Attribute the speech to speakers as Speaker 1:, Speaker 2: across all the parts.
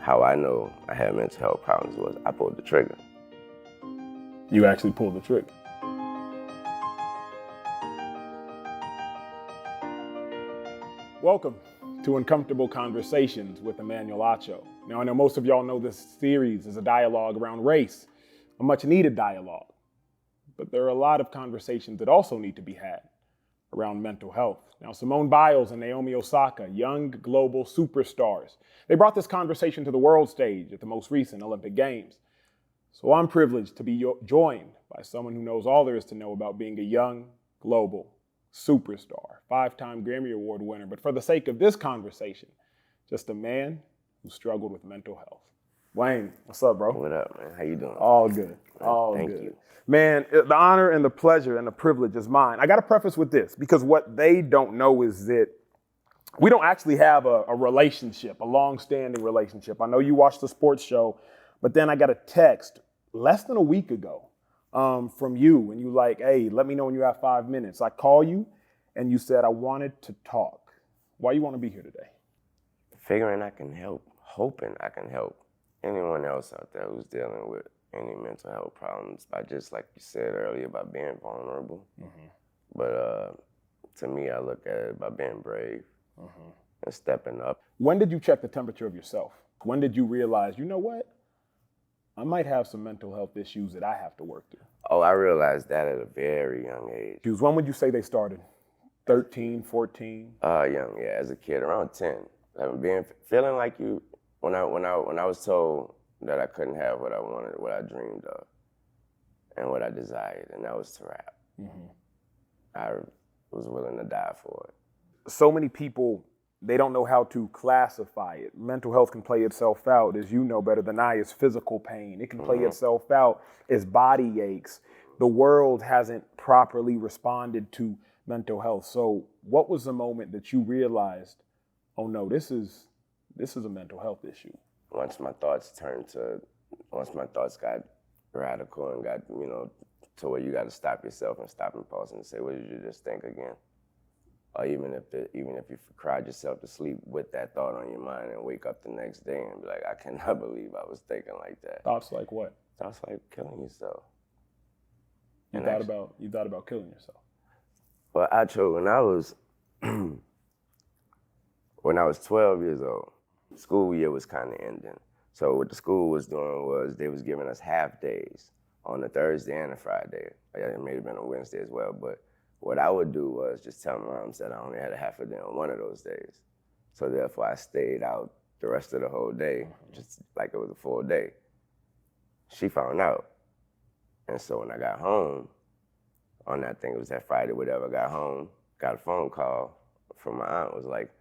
Speaker 1: How I know I had mental health problems was I pulled the trigger.
Speaker 2: You actually pulled the trigger. Welcome to Uncomfortable Conversations with Emmanuel Acho. Now, I know most of y'all know this series is a dialogue around race, a much needed dialogue. But there are a lot of conversations that also need to be had around mental health. Now, Simone Biles and Naomi Osaka, young global superstars, they brought this conversation to the world stage at the most recent Olympic Games. So I'm privileged to be joined by someone who knows all there is to know about being a young global superstar, 5-time Grammy Award winner, but for the sake of this conversation, just a man who struggled with mental health. Wayne, what's up, bro?
Speaker 1: What up, man? How you doing?
Speaker 2: All good. All
Speaker 1: Thank
Speaker 2: good.
Speaker 1: you.
Speaker 2: Man, the honor and the pleasure and the privilege is mine. I got to preface with this because what they don't know is that we don't actually have a relationship, a long-standing relationship. I know you watched the sports show, but then I got a text less than a week ago from you, and you like, hey, let me know when you have 5 minutes. I call you, and you said I wanted to talk. Why you want to be here today?
Speaker 1: Figuring I can help, hoping I can help anyone else out there who's dealing with any mental health problems by just, like you said earlier, by being vulnerable. Mm-hmm. But to me, I look at it by being brave and stepping up.
Speaker 2: When did you check the temperature of yourself? When did you realize, you know what? I might have some mental health issues that I have to work through.
Speaker 1: Oh, I realized that at a very young age.
Speaker 2: When would you say they started? 13, 14?
Speaker 1: Young, yeah, as a kid, around 10. Feeling like you, when I was told that I couldn't have what I wanted, what I dreamed of, and what I desired, and that was to rap. Mm-hmm. I was willing to die for it.
Speaker 2: So many people, they don't know how to classify it. Mental health can play itself out, as you know better than I, as physical pain. It can play itself out as body aches. The world hasn't properly responded to mental health. So what was the moment that you realized, oh no, this is a mental health issue?
Speaker 1: Once my thoughts got radical and got, to where you got to stop yourself and stop impulse and say, what did you just think again? Or even if you cried yourself to sleep with that thought on your mind and wake up the next day and be like, I cannot believe I was thinking like that.
Speaker 2: Thoughts like what?
Speaker 1: Thoughts like killing yourself.
Speaker 2: You thought about killing yourself?
Speaker 1: Well, actually, when I was 12 years old, school year was kind of ending. So what the school was doing was they was giving us half days on a Thursday and a Friday. It may have been a Wednesday as well, but what I would do was just tell my mom that I only had a half a day on one of those days. So therefore I stayed out the rest of the whole day, just like it was a full day. She found out. And so when I got home, on that thing, it was that Friday, whatever, I got home, got a phone call from my aunt, was like,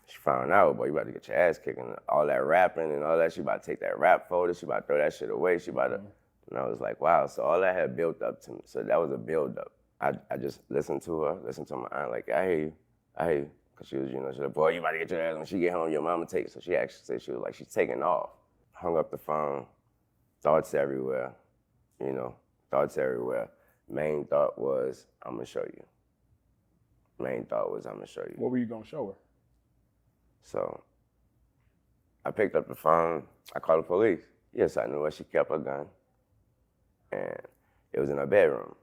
Speaker 1: she found out, boy, you about to get your ass kicked, and all that rapping and all that, she about to take that rap folder, she about to throw that shit away, she about to, and I was like, wow, so all that had built up to me, so that was a build up. I just listened to my aunt, like, I hear you, because she was, she was like, boy, you about to get your ass, when she get home, your mama take it, so she actually said, she was like, she's taking off. Hung up the phone, thoughts everywhere, thoughts everywhere. Main thought was, I'm gonna show you.
Speaker 2: What were you gonna show her?
Speaker 1: So I picked up the phone, I called the police. Yes, I knew where she kept her gun. And it was in her bedroom.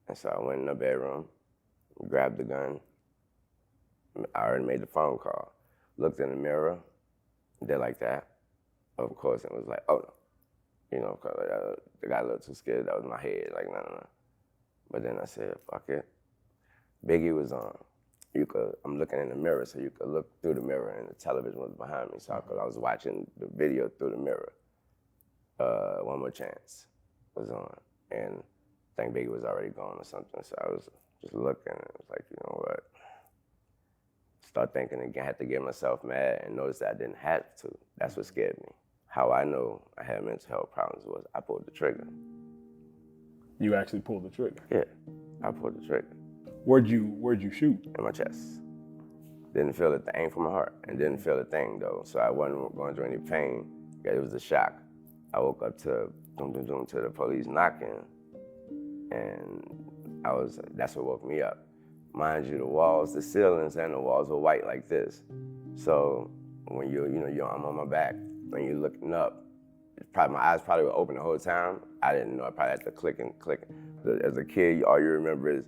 Speaker 1: And so I went in her bedroom, grabbed the gun. I already made the phone call. Looked in the mirror, did like that. Of course, it was like, oh no. Cause I got a little too scared, that was my head, like, no. But then I said, fuck it. Biggie was on. I'm looking in the mirror, so you could look through the mirror, and the television was behind me, so I was watching the video through the mirror. One More Chance was on, and I think Biggie was already gone or something, so I was just looking, and it was like, you know what? Start thinking again, had to get myself mad, and notice that I didn't have to. That's what scared me. How I know I had mental health problems was I pulled the trigger.
Speaker 2: You actually pulled the trigger?
Speaker 1: Yeah, I pulled the trigger.
Speaker 2: Where'd you shoot?
Speaker 1: In my chest. Didn't feel a thing from my heart, and didn't feel a thing though. So I wasn't going through any pain. It was a shock. I woke up to the police knocking, and that's what woke me up. Mind you, the walls, the ceilings and the walls were white like this. So when I'm on my back, when you're looking up, my eyes probably were open the whole time. I didn't know. I probably had to click and click. As a kid, all you remember is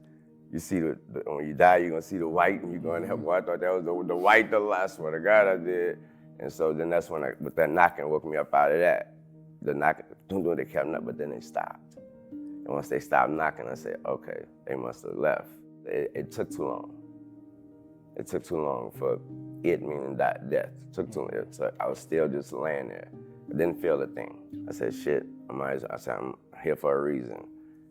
Speaker 1: you see when you die, you're gonna see the white and you're going to heaven. Well, I thought that was the white the last one. The God I did. And so then that's when with that knocking woke me up out of that. The knocking, they kept knocking, but then they stopped. And once they stopped knocking, I said, okay, they must have left. It took too long. It took too long for it meaning death. It took too long. So I was still just laying there. I didn't feel a thing. I said, shit, I said, I'm here for a reason.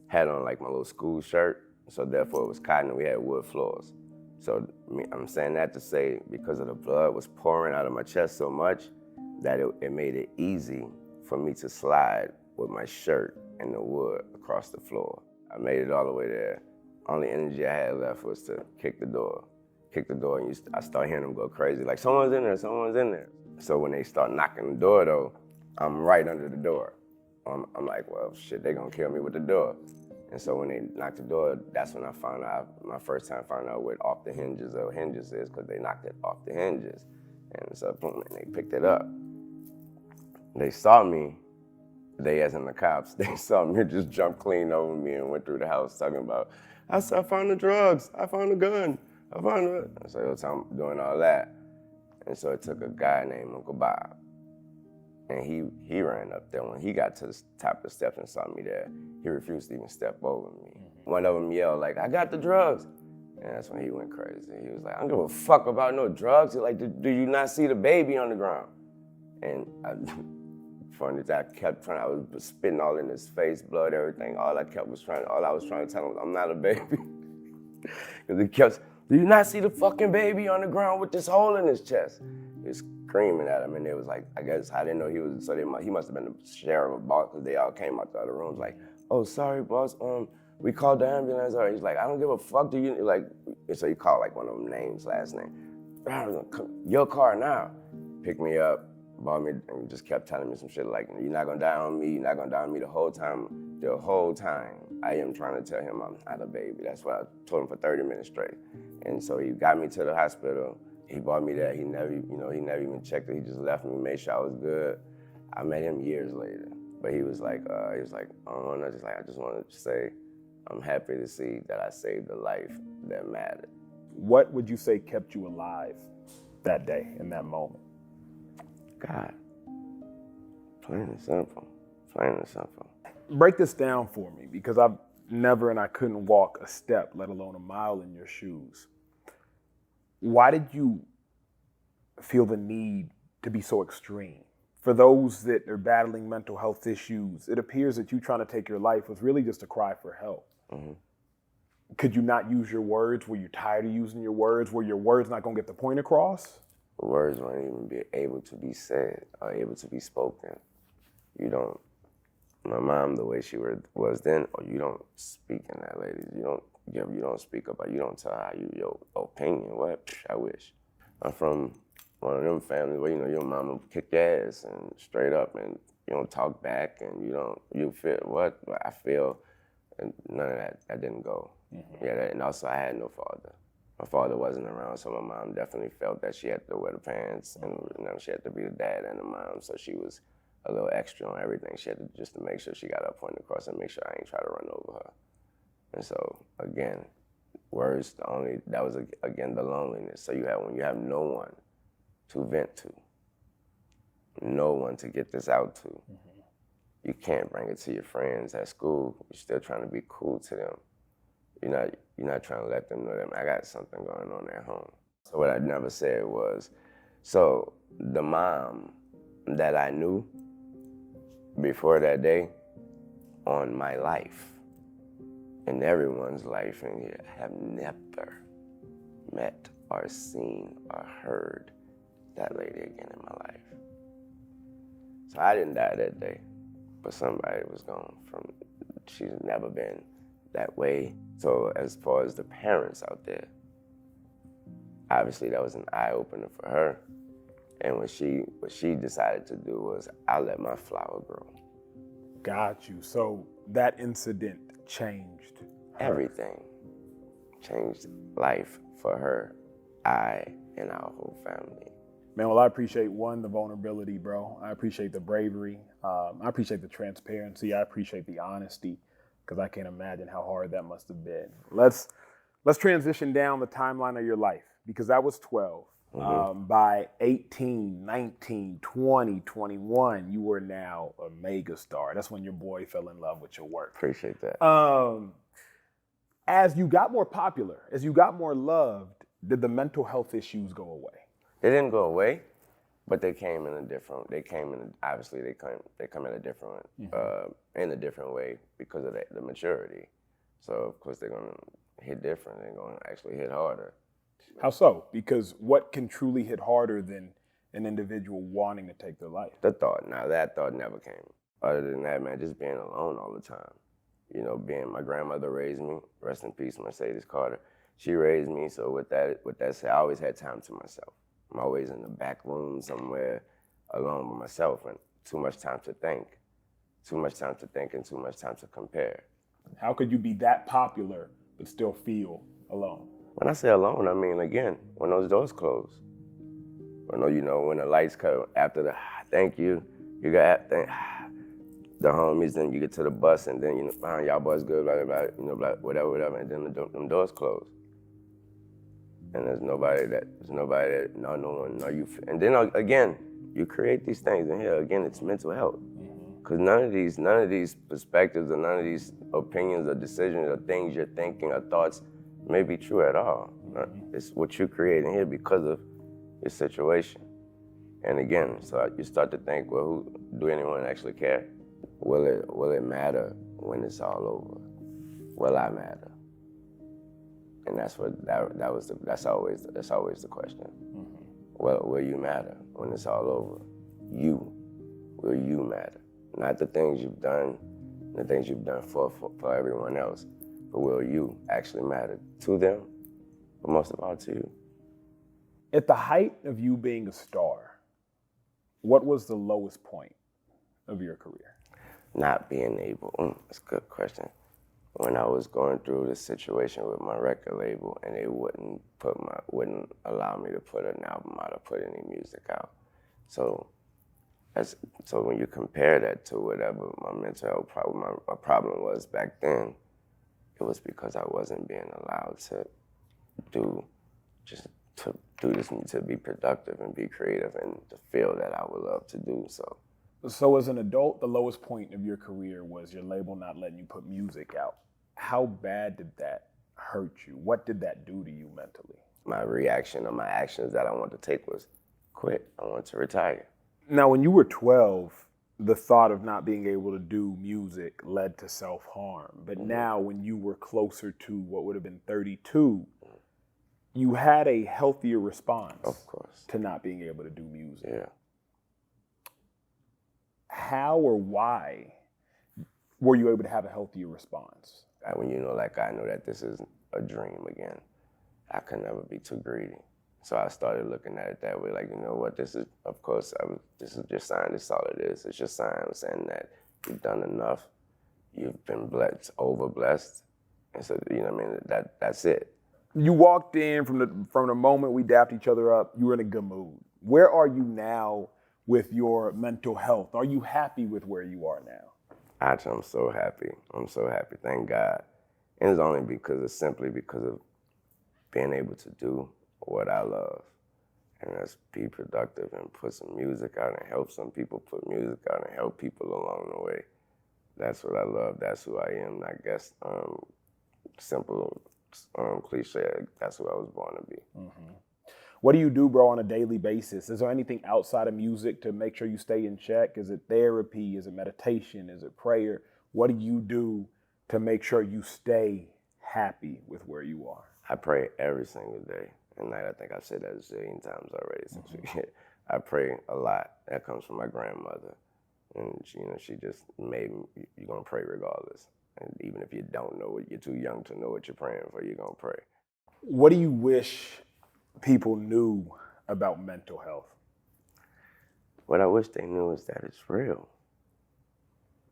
Speaker 1: Had on like my little school shirt, so therefore it was cotton and we had wood floors. So I'm saying that to say, because of the blood was pouring out of my chest so much, that it made it easy for me to slide with my shirt in the wood across the floor. I made it all the way there. Only energy I had left was to kick the door. And I start hearing them go crazy, like someone's in there, someone's in there. So when they start knocking the door though, I'm right under the door. I'm like, well, shit, they gonna kill me with the door. And so when they knocked the door, that's when I found out, my first time found out what off the hinges or hinges is, because they knocked it off the hinges. And so boom, and they picked it up. They saw me, they as in the cops, they saw me just jump clean over me and went through the house talking about, I found the drugs, I found the gun, I found it. And so I'm doing all that. And so it took a guy named Uncle Bob. And he ran up there. When he got to the top of the steps and saw me there, he refused to even step over me. One of them yelled like, I got the drugs. And that's when he went crazy. He was like, I don't give a fuck about no drugs. He's like, do you not see the baby on the ground? And funny that I was spitting all in his face, blood, everything. All I was trying to tell him was, I'm not a baby. Because he kept, do you not see the fucking baby on the ground with this hole in his chest? He was screaming at him, and it was like, I guess I didn't know he was, so he must have been the sheriff of boss, because they all came out the other rooms like, oh, sorry, boss, we called the ambulance. Or he's like, I don't give a fuck, do you, like, so he called like one of them names, last name. Your car now. Picked me up, bought me, and just kept telling me some shit like, you're not gonna die on me, you're not gonna die on me the whole time. I am trying to tell him I'm not a baby. That's what I told him for 30 minutes straight. And so he got me to the hospital. He brought me there. He never even checked it. He just left me, made sure I was good. I met him years later, but he was like, I just wanted to say, I'm happy to see that I saved a life that mattered.
Speaker 2: What would you say kept you alive that day, in that moment?
Speaker 1: God, plain and simple.
Speaker 2: Break this down for me, because I've never and I couldn't walk a step, let alone a mile in your shoes. Why did you feel the need to be so extreme? For those that are battling mental health issues, it appears that you trying to take your life was really just a cry for help. Mm-hmm. Could you not use your words? Were you tired of using your words? Were your words not gonna get the point across?
Speaker 1: The words weren't even be able to be said or able to be spoken. My mom, the way she was then, you don't speak in that, ladies. You don't speak about, you don't tell her your opinion. What? I wish. I'm from one of them families where, your mama kick your ass and straight up, and you don't talk back, and you feel what I feel, and none of that didn't go. Mm-hmm. Yeah, and also I had no father. My father wasn't around, so my mom definitely felt that she had to wear the pants, and she had to be the dad and the mom, so she was a little extra on everything. She had to just to make sure she got her point across and make sure I ain't try to run over her. And so again, words that was again the loneliness. So when you have no one to vent to, no one to get this out to, mm-hmm. You can't bring it to your friends at school. You're still trying to be cool to them. You're not trying to let them know that I got something going on at home. So what I never said was, so the mom that I knew before that day on my life and everyone's life in here have never met or seen or heard that lady again in my life. So I didn't die that day, but somebody was gone she's never been that way. So as far as the parents out there, obviously that was an eye-opener for her. And what she decided to do was, I'll let my flower grow.
Speaker 2: Got you. So that incident changed her.
Speaker 1: Everything. Changed life for her, I, and our whole family.
Speaker 2: Man, well, I appreciate one, the vulnerability, bro. I appreciate the bravery. I appreciate the transparency. I appreciate the honesty, because I can't imagine how hard that must have been. Let's transition down the timeline of your life, because that was 12. By 18, 19, 20, 21, you were now a mega star. That's when your boy fell in love with your work.
Speaker 1: Appreciate that.
Speaker 2: As you got more popular, as you got more loved, did the mental health issues go away?
Speaker 1: They didn't go away, but they came in a different. Obviously they come in a different way because of the maturity. So of course they're gonna hit different. They're gonna actually hit harder.
Speaker 2: How so? Because what can truly hit harder than an individual wanting to take their life?
Speaker 1: That thought never came. Other than that, man, just being alone all the time. You know, my grandmother raised me. Rest in peace, Mercedes Carter. She raised me. So with that said, I always had time to myself. I'm always in the back room somewhere alone with myself, and too much time to think and too much time to compare.
Speaker 2: How could you be that popular but still feel alone?
Speaker 1: When I say alone, I mean, again, when those doors close. When the lights come after the thank you, you got the homies, then you get to the bus, and then, y'all boys good, blah, blah, blah, whatever, and then them doors close. And there's nobody that no one know you. And then again, you create these things, and here again, it's mental health. Because none of these perspectives or none of these opinions or decisions or things you're thinking or thoughts may be true at all. It's what you create in here because of your situation. And again, so you start to think, well, do anyone actually care? Will it matter when it's all over? Will I matter? And that's always the question. Well, will you matter when it's all over? Will you matter? Not the things you've done, the things you've done for everyone else, but will you actually matter to them, but most of all to you?
Speaker 2: At the height of you being a star, what was the lowest point of your career?
Speaker 1: Not being able, that's a good question. When I was going through this situation with my record label, and they wouldn't allow me to put an album out or put any music out. So when you compare that to whatever my mental health problem, my problem was back then, it was because I wasn't being allowed to do this, to be productive and be creative and to feel that I would love to do so.
Speaker 2: So as an adult, the lowest point of your career was your label not letting you put music out. How bad did that hurt you? What did that do to you mentally?
Speaker 1: My reaction or my actions that I wanted to take was quit. I wanted to retire.
Speaker 2: Now, when you were 12, the thought of not being able to do music led to self-harm. But now when you were closer to what would have been 32, you had a healthier response,
Speaker 1: of course,
Speaker 2: to not being able to do music.
Speaker 1: Yeah.
Speaker 2: How or why were you able to have a healthier response?
Speaker 1: When I know that this is a dream again, I can never be too greedy. So I started looking at it that way, like, you know what, this is your sign, this is all it is. It's your sign saying that you've done enough, you've been blessed, over blessed. And so, that's it.
Speaker 2: You walked in from the moment we dapped each other up, you were in a good mood. Where are you now with your mental health? Are you happy with where you are now?
Speaker 1: Actually, I'm so happy. Thank God. And it's simply because of being able to do what I love. And that's be productive and put some music out and help some people put music out and help people along the way. That's what I love. That's who I am. I guess simple, cliche, that's who I was born to be.
Speaker 2: Mm-hmm. What do you do, bro, on a daily basis? Is there anything outside of music to make sure you stay in check? Is it therapy? Is it meditation? Is it prayer? What do you do to make sure you stay happy with where you are?
Speaker 1: I pray every single day. And I think I've said that a zillion times already since I pray a lot. That comes from my grandmother. And she just made me, you're going to pray regardless. And even if you don't know it, you're too young to know what you're praying for, you're going to pray.
Speaker 2: What do you wish people knew about mental health?
Speaker 1: What I wish they knew is that it's real.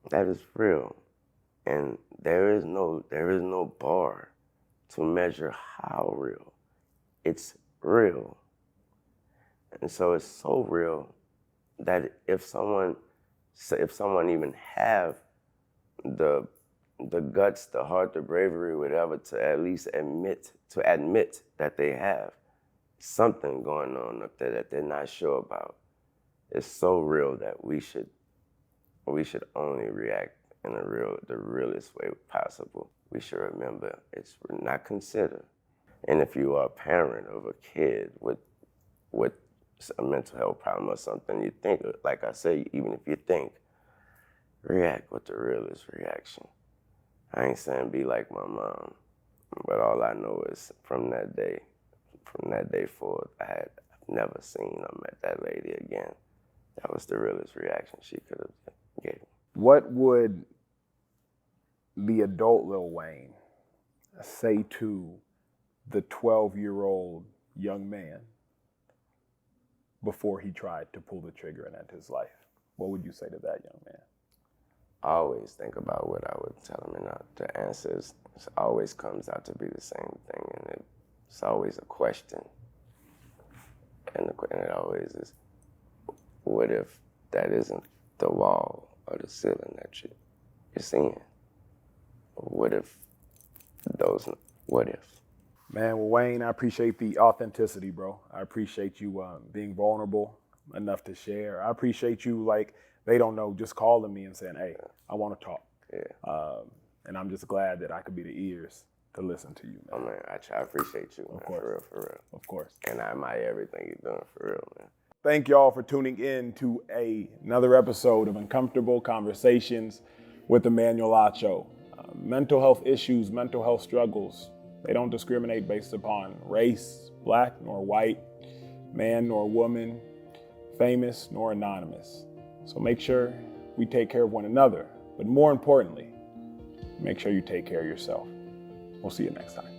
Speaker 1: That is real. And there is no bar to measure how real. It's real. And so it's so real that if someone even have the guts, the heart, the bravery, whatever, to at least admit that they have something going on up there that they're not sure about, it's so real that we should only react in the realest way possible. We should remember it's not considered. And if you are a parent of a kid with a mental health problem or something, you think, like I say, even if you think, react with the realest reaction. I ain't saying be like my mom, but all I know is from that day forward, I've never seen or met that lady again. That was the realest reaction she could have gave me.
Speaker 2: What would the adult Lil Wayne say to the 12-year-old young man before he tried to pull the trigger and end his life? What would you say to that young man?
Speaker 1: I always think about what I would tell him, and the answers always comes out to be the same thing, and it's always a question. And it always is, what if that isn't the wall or the ceiling that you're seeing? What if?
Speaker 2: Man, well, Wayne, I appreciate the authenticity, bro. I appreciate you being vulnerable enough to share. I appreciate you, like, they don't know, just calling me and saying, hey, I want to talk.
Speaker 1: Yeah.
Speaker 2: And I'm just glad that I could be the ears to listen to you, man.
Speaker 1: Oh, man, I appreciate you, man, for real.
Speaker 2: Of course.
Speaker 1: And I admire everything you're doing, for real, man.
Speaker 2: Thank y'all for tuning in to another episode of Uncomfortable Conversations with Emmanuel Acho. Mental health issues, mental health struggles, they don't discriminate based upon race, black nor white, man nor woman, famous nor anonymous. So make sure we take care of one another, but more importantly, make sure you take care of yourself. We'll see you next time.